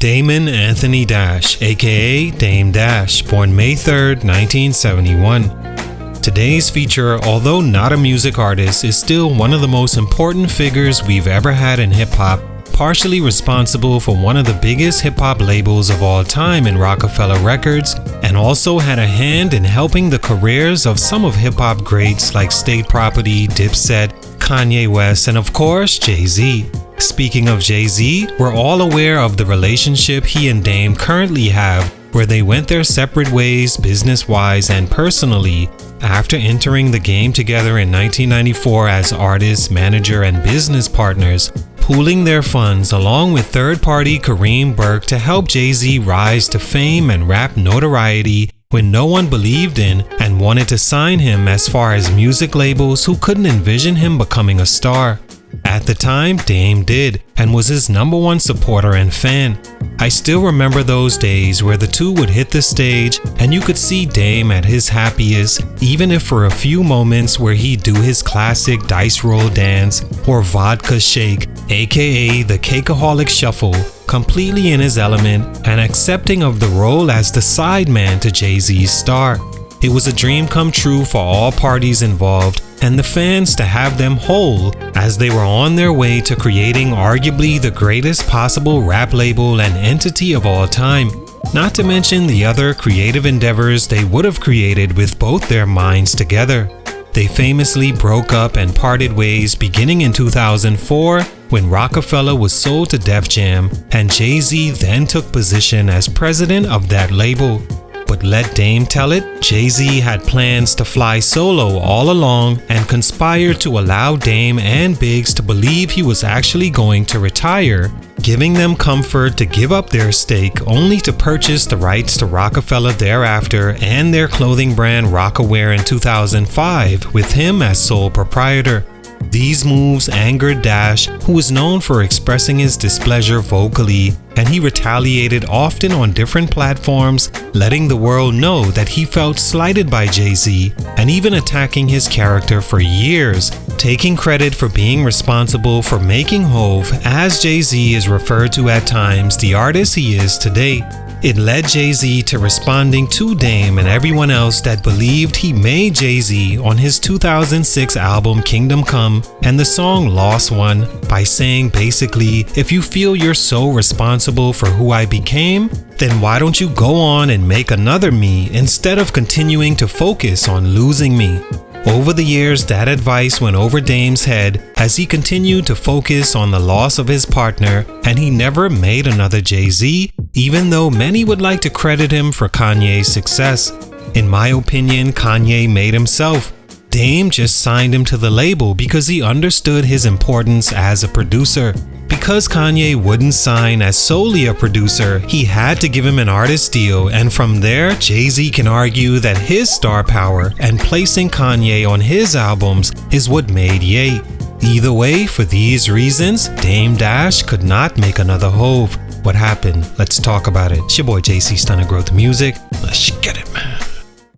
Damon Anthony Dash, aka Dame Dash, born May 3rd, 1971. Today's feature, although not a music artist, is still one of the most important figures we've ever had in hip-hop, partially responsible for one of the biggest hip-hop labels of all time in Rocafella Records, and also had a hand in helping the careers of some of hip-hop greats like State Property, Dipset, Kanye West, and of course, Jay-Z. Speaking of Jay-Z, we're all aware of the relationship he and Dame currently have, where they went their separate ways business-wise and personally after entering the game together in 1994 as artist, manager, and business partners, pooling their funds along with third-party Kareem Burke to help Jay-Z rise to fame and rap notoriety when no one believed in and wanted to sign him as far as music labels who couldn't envision him becoming a star. At the time, Dame did, and was his #1 supporter and fan. I still remember those days where the two would hit the stage and you could see Dame at his happiest, even if for a few moments where he'd do his classic dice roll dance or vodka shake, aka the Cakeaholic Shuffle, completely in his element and accepting of the role as the sideman to Jay-Z's star. It was a dream come true for all parties involved and the fans to have them whole as they were on their way to creating arguably the greatest possible rap label and entity of all time. Not to mention the other creative endeavors they would have created with both their minds together. They famously broke up and parted ways beginning in 2004 when Rocafella was sold to Def Jam and Jay-Z then took position as president of that label. But let Dame tell it, Jay-Z had plans to fly solo all along and conspired to allow Dame and Biggs to believe he was actually going to retire, giving them comfort to give up their stake only to purchase the rights to Rocafella thereafter and their clothing brand Rocawear in 2005 with him as sole proprietor. These moves angered Dash, who was known for expressing his displeasure vocally, and he retaliated often on different platforms, letting the world know that he felt slighted by Jay-Z, and even attacking his character for years, taking credit for being responsible for making HOV, as Jay-Z is referred to at times, the artist he is today. It led Jay-Z to responding to Dame and everyone else that believed he made Jay-Z on his 2006 album Kingdom Come and the song Lost One by saying basically, if you feel you're so responsible for who I became, then why don't you go on and make another me instead of continuing to focus on losing me? Over the years, that advice went over Dame's head as he continued to focus on the loss of his partner, and he never made another Jay-Z, even though many would like to credit him for Kanye's success. In my opinion, Kanye made himself. Dame just signed him to the label because he understood his importance as a producer. Because Kanye wouldn't sign as solely a producer, he had to give him an artist deal, and from there, Jay-Z can argue that his star power and placing Kanye on his albums is what made Ye. Either way, for these reasons, Dame Dash could not make another HOV. What happened? Let's talk about it. It's your boy JC Stunted Growth Music. Let's get it, man.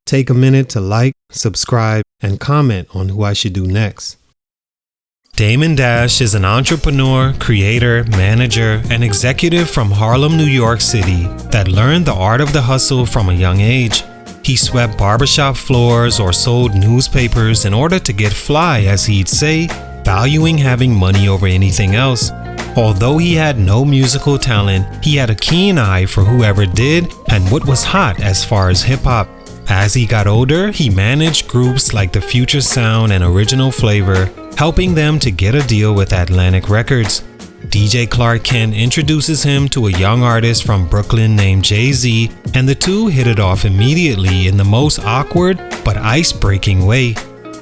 Take a minute to like, subscribe, and comment on who I should do next. Damon Dash is an entrepreneur, creator, manager, and executive from Harlem, New York City that learned the art of the hustle from a young age. He swept barbershop floors or sold newspapers in order to get fly, as he'd say, valuing having money over anything else. Although he had no musical talent, he had a keen eye for whoever did and what was hot as far as hip-hop. As he got older, he managed groups like the Future Sound and Original Flavor, helping them to get a deal with Atlantic Records. DJ Clark Kent introduces him to a young artist from Brooklyn named Jay-Z, and the two hit it off immediately in the most awkward but ice-breaking way.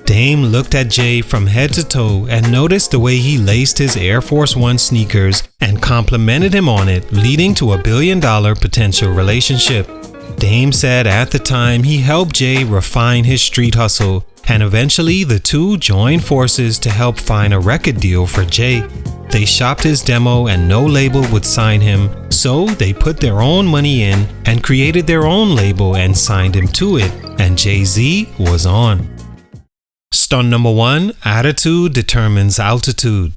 Dame looked at Jay from head to toe and noticed the way he laced his Air Force One sneakers and complimented him on it, leading to a $1 billion potential relationship. Dame said at the time he helped Jay refine his street hustle, and eventually the two joined forces to help find a record deal for Jay. They shopped his demo and no label would sign him, so they put their own money in and created their own label and signed him to it, and Jay-Z was on. Stunt number 1, attitude determines altitude.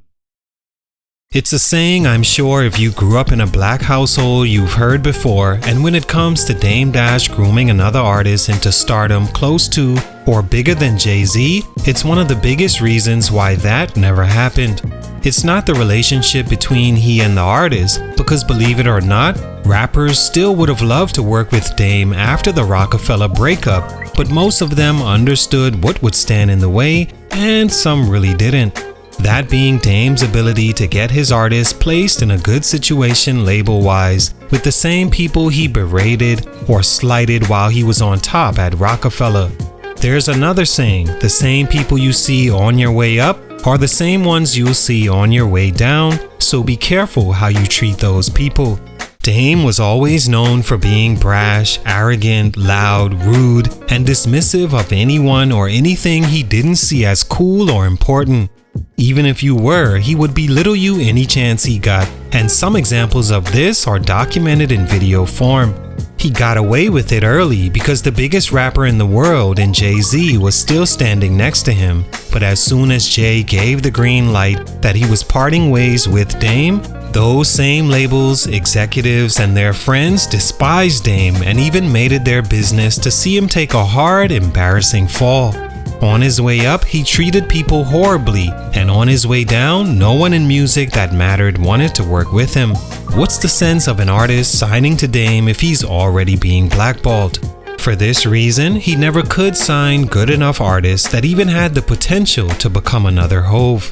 It's a saying I'm sure if you grew up in a black household you've heard before, and when it comes to Dame Dash grooming another artist into stardom close to or bigger than Jay-Z, it's one of the biggest reasons why that never happened. It's not the relationship between he and the artist, because believe it or not, rappers still would have loved to work with Dame after the Rocafella breakup, but most of them understood what would stand in the way, and some really didn't. That being Dame's ability to get his artists placed in a good situation label-wise with the same people he berated or slighted while he was on top at Rocafella. There's another saying, the same people you see on your way up are the same ones you'll see on your way down, so be careful how you treat those people. Dame was always known for being brash, arrogant, loud, rude, and dismissive of anyone or anything he didn't see as cool or important. Even if you were, he would belittle you any chance he got, and some examples of this are documented in video form. He got away with it early because the biggest rapper in the world in Jay-Z was still standing next to him, but as soon as Jay gave the green light that he was parting ways with Dame, those same labels, executives, and their friends despised Dame and even made it their business to see him take a hard, embarrassing fall. On his way up, he treated people horribly, and on his way down, no one in music that mattered wanted to work with him. What's the sense of an artist signing to Dame if he's already being blackballed? For this reason, he never could sign good enough artists that even had the potential to become another HOV.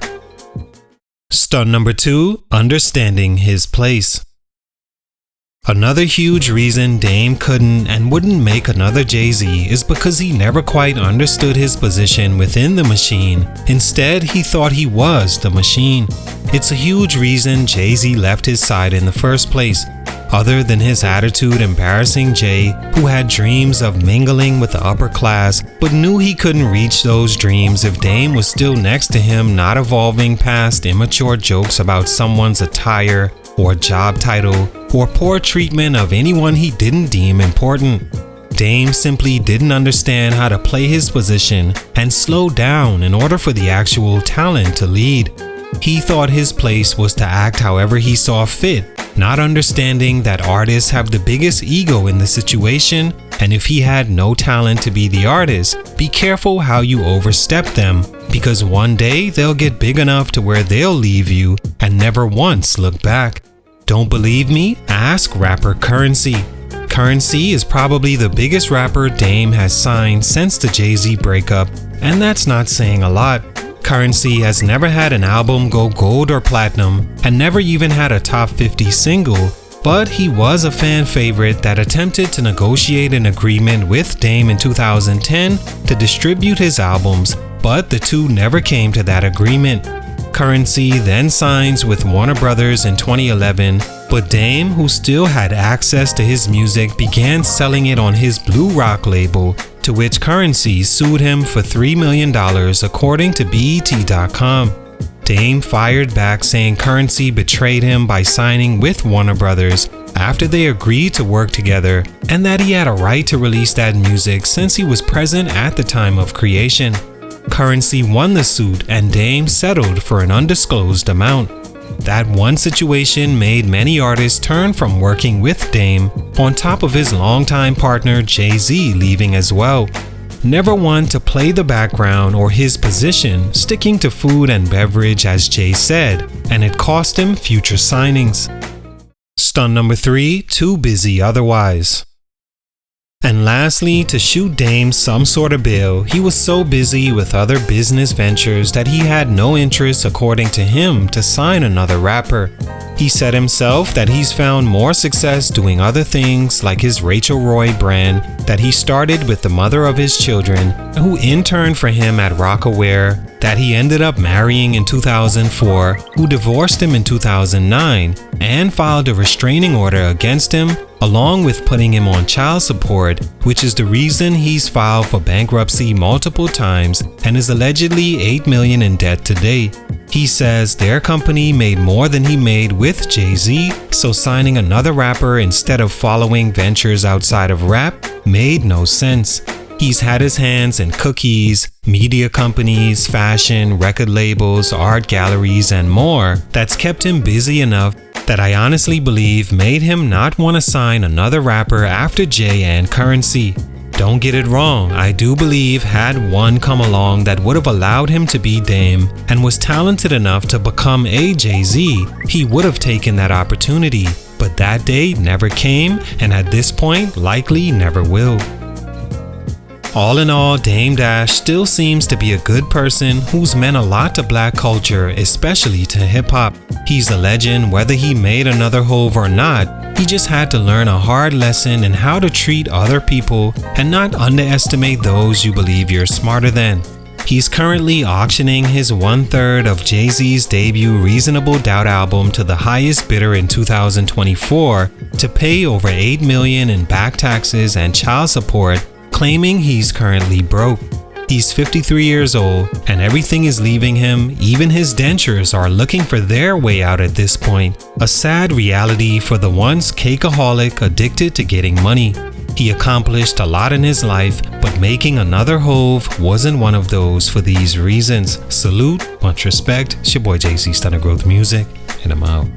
Stunt number 2, understanding his place. Another huge reason Dame couldn't and wouldn't make another Jay-Z is because he never quite understood his position within the machine. Instead, he thought he was the machine. It's a huge reason Jay-Z left his side in the first place. Other than his attitude embarrassing Jay, who had dreams of mingling with the upper class, but knew he couldn't reach those dreams if Dame was still next to him, not evolving past immature jokes about someone's attire or job title, or poor treatment of anyone he didn't deem important. Dame simply didn't understand how to play his position and slow down in order for the actual talent to lead. He thought his place was to act however he saw fit, not understanding that artists have the biggest ego in the situation, and if he had no talent to be the artist, be careful how you overstep them, because one day they'll get big enough to where they'll leave you and never once look back. Don't believe me? Ask rapper Currency. Currency is probably the biggest rapper Dame has signed since the Jay-Z breakup, and that's not saying a lot. Currency has never had an album go gold or platinum and never even had a top 50 single, but he was a fan favorite that attempted to negotiate an agreement with Dame in 2010 to distribute his albums, but the two never came to that agreement. Currency then signs with Warner Brothers in 2011, but Dame, who still had access to his music, began selling it on his Blue Rock label, to which Currency sued him for $3 million according to BET.com. Dame fired back saying Currency betrayed him by signing with Warner Brothers after they agreed to work together, and that he had a right to release that music since he was present at the time of creation. Currency won the suit and Dame settled for an undisclosed amount. That one situation made many artists turn from working with Dame, on top of his longtime partner Jay-Z leaving as well. Never one to play the background or his position, sticking to food and beverage as Jay said, and it cost him future signings. Stunt number 3, too busy otherwise. And lastly, to shoot Dame some sort of bill, he was so busy with other business ventures that he had no interest, according to him, to sign another rapper. He said himself that he's found more success doing other things like his Rachel Roy brand that he started with the mother of his children, who interned for him at Rockaware, that he ended up marrying in 2004, who divorced him in 2009 and filed a restraining order against him, along with putting him on child support, which is the reason he's filed for bankruptcy multiple times and is allegedly $8 million in debt today. He says their company made more than he made with Jay-Z, so signing another rapper instead of following ventures outside of rap made no sense. He's had his hands in cookies, media companies, fashion, record labels, art galleries, and more that's kept him busy enough that I honestly believe made him not want to sign another rapper after Jay and Currency. Don't get it wrong, I do believe had one come along that would have allowed him to be Dame and was talented enough to become a Jay-Z, he would have taken that opportunity. But that day never came, and at this point likely never will. All in all, Dame Dash still seems to be a good person who's meant a lot to black culture, especially to hip-hop. He's a legend whether he made another HOV or not. He just had to learn a hard lesson in how to treat other people and not underestimate those you believe you're smarter than. He's currently auctioning his 1/3 of Jay-Z's debut Reasonable Doubt album to the highest bidder in 2024 to pay over $8 million in back taxes and child support, claiming he's currently broke. He's 53 years old and everything is leaving him, even his dentures are looking for their way out at this point. A sad reality for the once cakeaholic addicted to getting money. He accomplished a lot in his life, but making another HOV wasn't one of those for these reasons. Salute, much respect, it's your boy jayz, Stunted Growth Music, and I'm out.